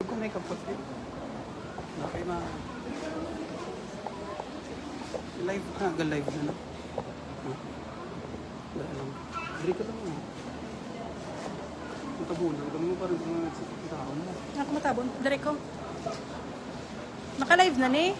Kung may kapatid. Okay na. Live live na. Wala lang. Break ka lang na. Matabunan. Kami mo parang mga tao mo. Ako matabon. Direk ko. Naka-live na ni.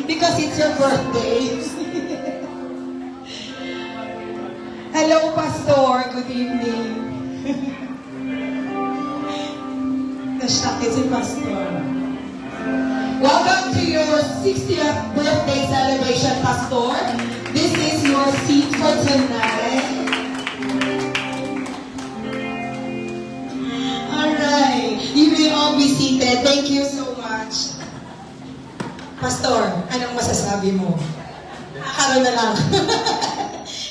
Because it's your birthday. Hello, Pastor. Good evening. Nastakit si Pastor. Welcome to your 60th birthday celebration, Pastor. This is your seat for tonight. Alright. You may all be seated. Thank you so much. Pastor, anong masasabi mo? Karo na lang.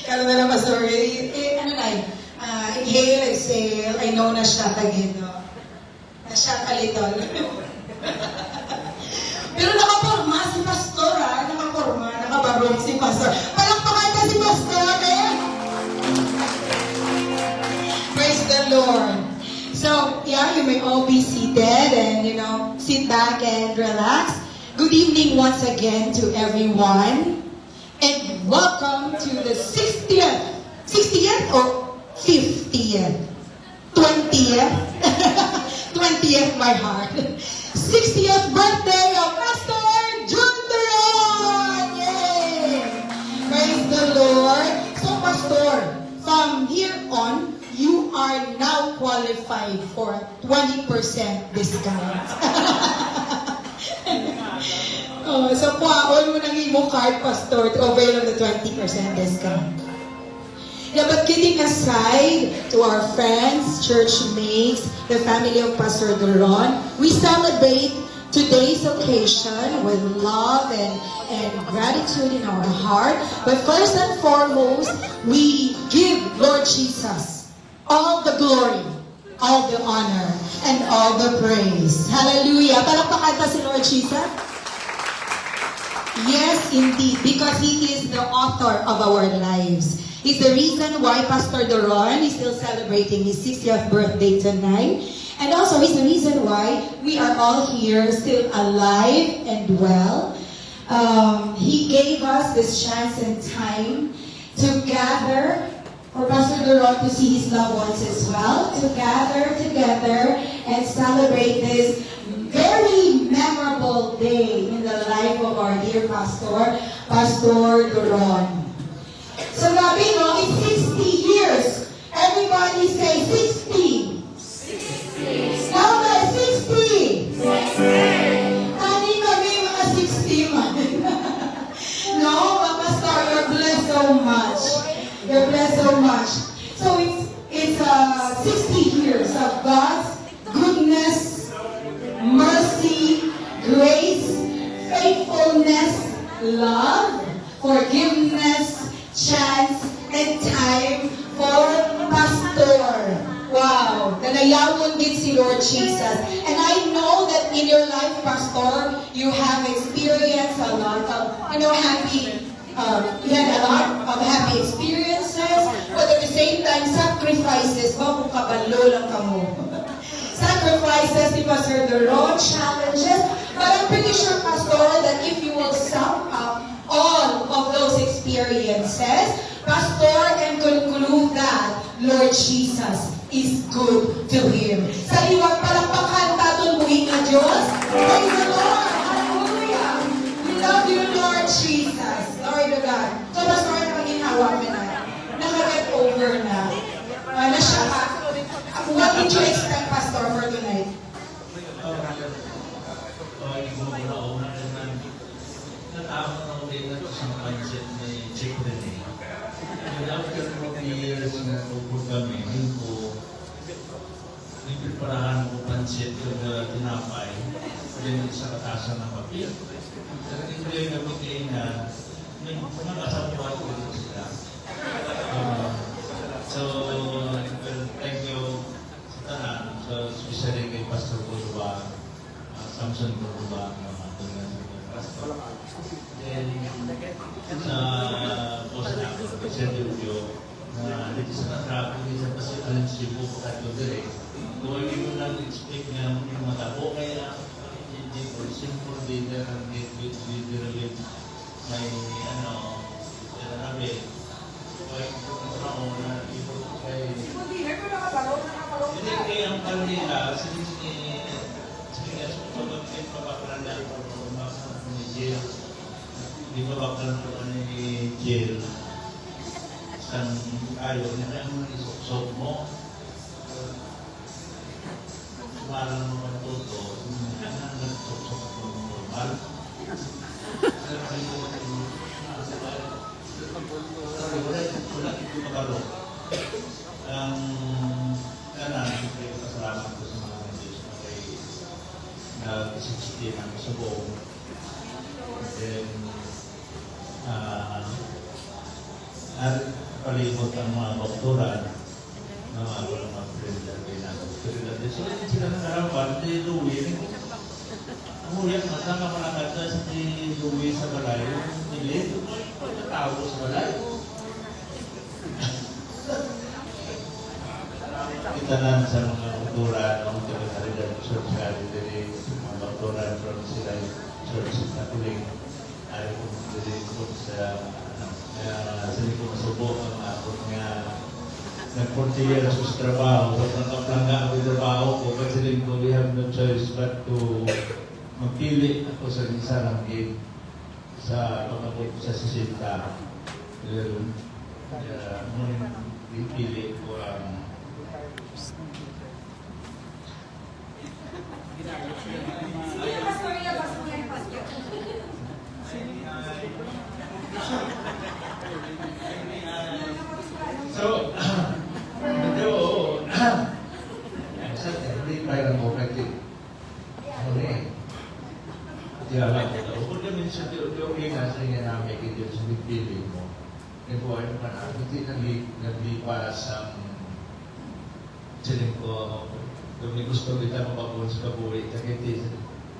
Karo na lang, Pastor. Inhale, exhale. I know na siya kagino. Na siya kalitol. Pero nakaporma si Pastor, ha? Nakaporma, nakabarong si Pastor. Palakpakan ka si Pastor, eh? Praise the Lord. So, yeah, you may all be seated and, sit back and relax. Good evening once again to everyone, and welcome to the 60th or 50th? 20th? 20th, my heart. 60th birthday of Pastor June Turon! Yay! Praise the Lord. So, Pastor, from here on, you are now qualified for a 20% discount. So, all mo nang imo card, Pastor, to avail of the 20% discount. Yeah, but kidding aside, to our friends, church mates, the family of Pastor Duron, we celebrate today's occasion with love and gratitude in our heart. But first and foremost, we give Lord Jesus all the glory, all the honor, and all the praise. Hallelujah. Palakpakan ta si Lord Jesus. Yes, indeed, because He is the author of our lives. He's the reason why Pastor Duron is still celebrating his 60th birthday tonight. And also, He's the reason why we are all here still alive and well. He gave us this chance and time to gather for Pastor Duron to see his loved ones as well, to gather together and celebrate this very memorable day in the life of our dear Pastor, Pastor Duron. So, Gabi, no, it's 60 years. Everybody say 60 years of God's goodness, mercy, grace, faithfulness, love, forgiveness, chance, and time for Pastor. Wow, nanayawon gid si Lord Jesus. And I know that in your life, Pastor, you have experienced a lot of, you had a lot of happy experiences, but at the same time, sacrifices. Bago kabalo lang kamo. Sacrifices, di ba, sir, the road challenges. But I'm pretty sure, Pastor, that if you will sum up all of those experiences, Pastor, and conclude that Lord Jesus is good to him. Sa liwag palakpakan taton muhing na Diyos. Praise the Lord. Hallelujah. We love you, Lord Jesus. Glory to God. So, Pastor, ano ang ginawa mo na? Naka-get over na. Na siya ka. What did you expect, Pastor, for tonight? Natama na ulit na sa mindset ni Chick Renee. And after 40 years na upo kami, nagpreparahan ko pansit yung tinapay din sa katasan ng papel. Talagang ko yung nabigay na mga kasabuhan ko sila. So, thank you sa tanan. So, especially kay Pastor Boduba, Samson Boduba, mga tulad ng Pastor. Then, sa post na ako, kasi Dilio, na dito sa natrapo, isa pa si Alan Cebu, pagkato direct. Kung hindi mo lang expect na yung matabo, kaya hindi po simple leader ang leader may sinabi. Kaya kung ako na ibo kay... Hindi kaya ang kanila, sige pagpapakalan ko ni Jill. Di ba bakalan ko ni Jill? Isang ayaw niya kaya mo isok mo. Sumalang mo ang toto, hindi na nagsusok mo normal. Wala ito makalo. Ang kanan, siyempre kasalamat ko sa mga Diyos na kay nag-60 ng subong. Then, palibot ang mga doktoran na mga friendly kay na doktoran. So, hindi sila nangarapan, hindi Louie. Umuyak, masama ka nakata si Louie sa balay. Hindi, tao sa balay. Itanan sa mga doktoran, ang taga-haridan church dari mga doktoran from sila church Catholic. Ayaw ko dari kung sa sila ko masubok ang ako nga nag-40 years sa trabaho. Sa planga ako yung trabaho ko kasi rin ko we have no choice but to magpili ako sa isa ng gig sa pagkabot ko sa sisinta. Ngunit pili ko ang so, hindi mayroon ko kasi dialog ito. Kung namin sa teori nga sa inyo namin ito sa pili mo, nagbuhay mo na, hindi naglipas ang siling ko kung may gusto kita mapabuhan sa kabuhay.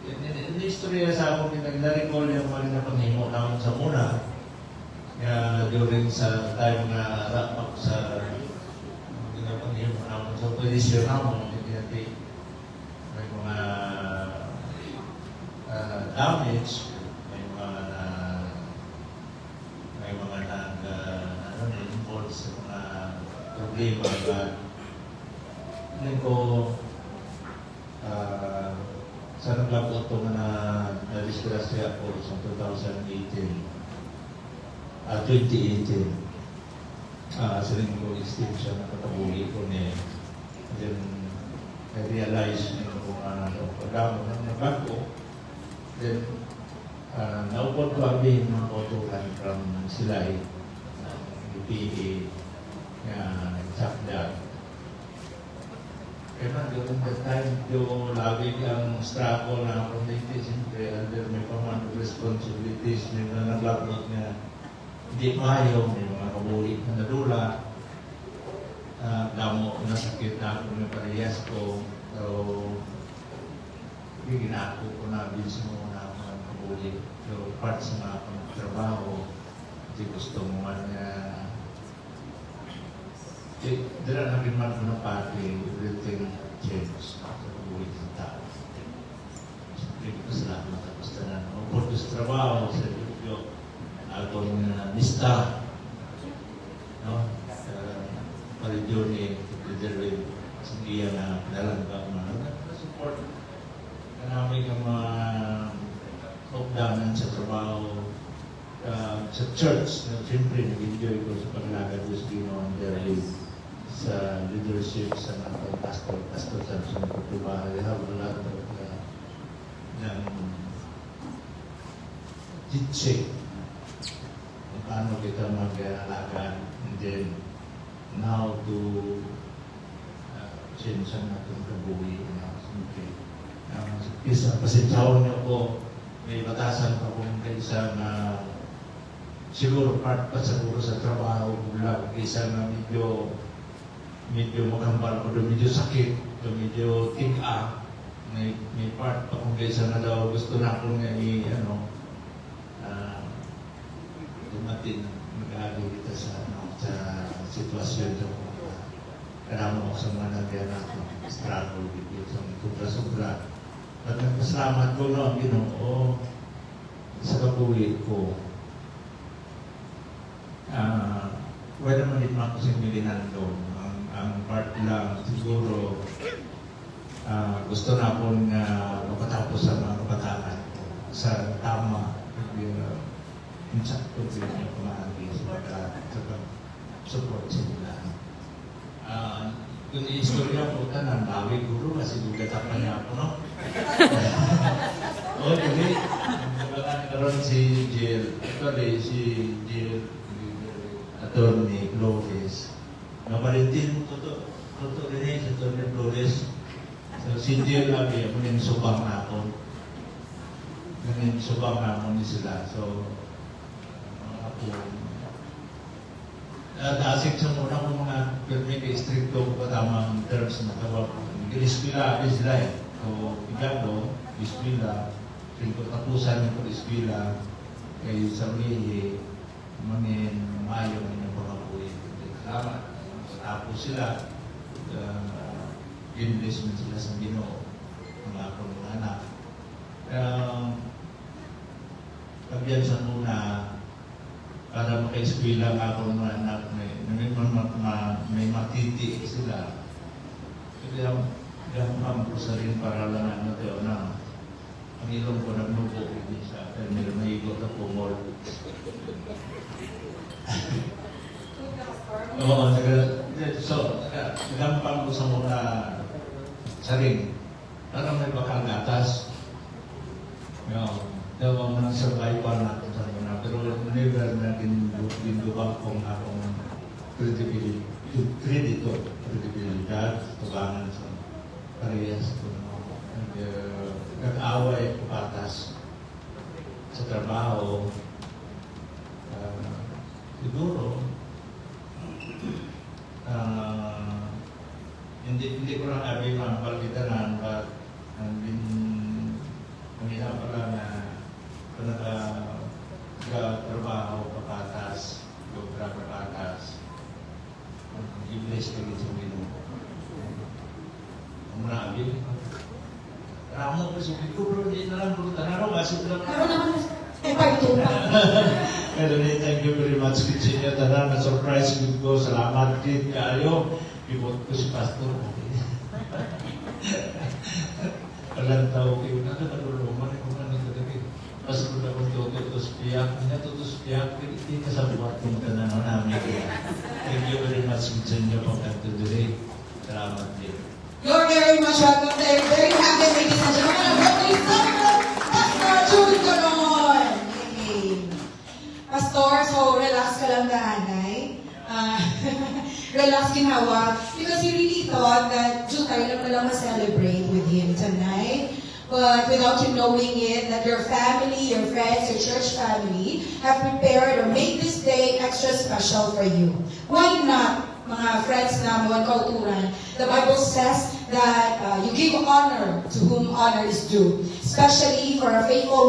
Hindi istorya sa akong nagla-recall yung mga na panghimo naman sa muna. During sa time na wrap up sa panghimo naman sa posisyon naman, may mga damage, may mga involved sa mga problema. Hindi ko sa naglabot ito na na-disgrasya ako sa 2018. Sa rin ko extension na katabuhi ko niya. Then, I realized kung pagdamo ng nagbago. Then, naupot ko ang din ng autoran from Silay, UPA, Sakda. Kaya man, during that time, yung lagi ang struggle na community, siyempre, under may command of responsibilities, may mga naglabot na hindi maayo, may mga kabulit na nadula, damo na sakit na ako ng parehas ko, so, ginako ko na, bilis mo na ako ng kabulit, so, part sa mga trabaho, hindi gusto mo man na dala na rin man ko ng pati, everything changes sa buhay ng tao. Siyempre, salamat tapos na upod sa trabaho sa Diyos, akong nista, no? Paridyo ni Derwin, hindi yan na nalanggang support na namin ang mga updanan sa trabaho, sa church, na siyempre nag-enjoy ko sa paglagad Diyos Ginoon Derwin sa leadership sa mga pastor Samson Kutuba. I have a lot of ng teaching kung paano kita mag-alaga, and then how to change ang ating kabuhi. Isa, pasensyawan niyo po, may batasan pa kung kaisa na siguro part pa siguro sa trabaho, kung isa na medyo magambal o medyo sakit, o medyo tig-a, may part pa kung kaysa na daw gusto na akong dumating mag-aagi kita sa sitwasyon sa kanamo ko sa mga nagyan ako, struggle dito sa sobra-sobra. At nagpasalamat ko na ang Ginoo sa kabuhi ko. Wala naman din ako sa Milinando. Ang part lang siguro gusto na akong makatapos sa mga kabataan ko sa tama insakto ko yung pamahagi sa support sa nila. Kung i-istorya po tanan, bawi guru kasi gugatapan niya ako, no? O, hindi. Karoon si Jill, actually si Jill, attorney Flores. Napalintin ko to rin sa attorney Flores. So, si Jill lagi, ako nang subang na ako. Nang subang na ako ni sila. So, ako, asik sa muna ko mga permit stricto ko tamang terms na tawag. Ispila, sila eh. So, igado, ispila, ko tapusan yung ispila, kay Sarlihi, mangin, maayo ng inyong pakabuhi. Salamat. Tapos sila, investment sila sa Ginoo, mga akong mga anak. Pagyan sa muna, para maka-eskwila nga ako mga anak, may matiti sila. Kaya gamang ko sa rin para lang ano tayo na ang ilong ko nagnubo hindi sa akin, may igot na pumol. Oo, nagampang ko sa mga saring. Parang may bakal gatas. Daw ang mga survival natin sa mga. Pero never natin dinubang kung akong credibilidad, tubangan sa parehas ko. Nag-away patas sa trabaho. Siguro, hindi ko lang abi mga palgitanan, but pangina pala na trabaho papatas, dobra papatas, i-bless ka rin sa Ginoo. Ang mga abi, ramo ko sa Ginoo, bro, hindi na lang bro, tanaro, kasi lang. Pero naman, ito pa. Anyway, thank you very much, Kitsin. Tanan na surprise ko. Salamat din kayo. Ibot ko si Pastor. Walang tao kayo. Nakataguluman ko na nito dati. Pastor na kong tutos piyak. Hindi tutos piyak. Hindi ka sa buhat kong tanan namin. Thank you very much, Kitsin. Yung pagkatuloy. Salamat din. You're very much welcome there. Very happy, ladies and gentlemen. Please welcome Pastor Jude Coron. Pastor, so relax ka lang nanay. uh, relax ginawa because he really thought that June tayo lang pala ma-celebrate with him tonight. But without you knowing it, that your family, your friends, your church family have prepared or made this day extra special for you. Why not, mga friends namon, kauturan? The Bible says that you give honor to whom honor is due, especially for a faithful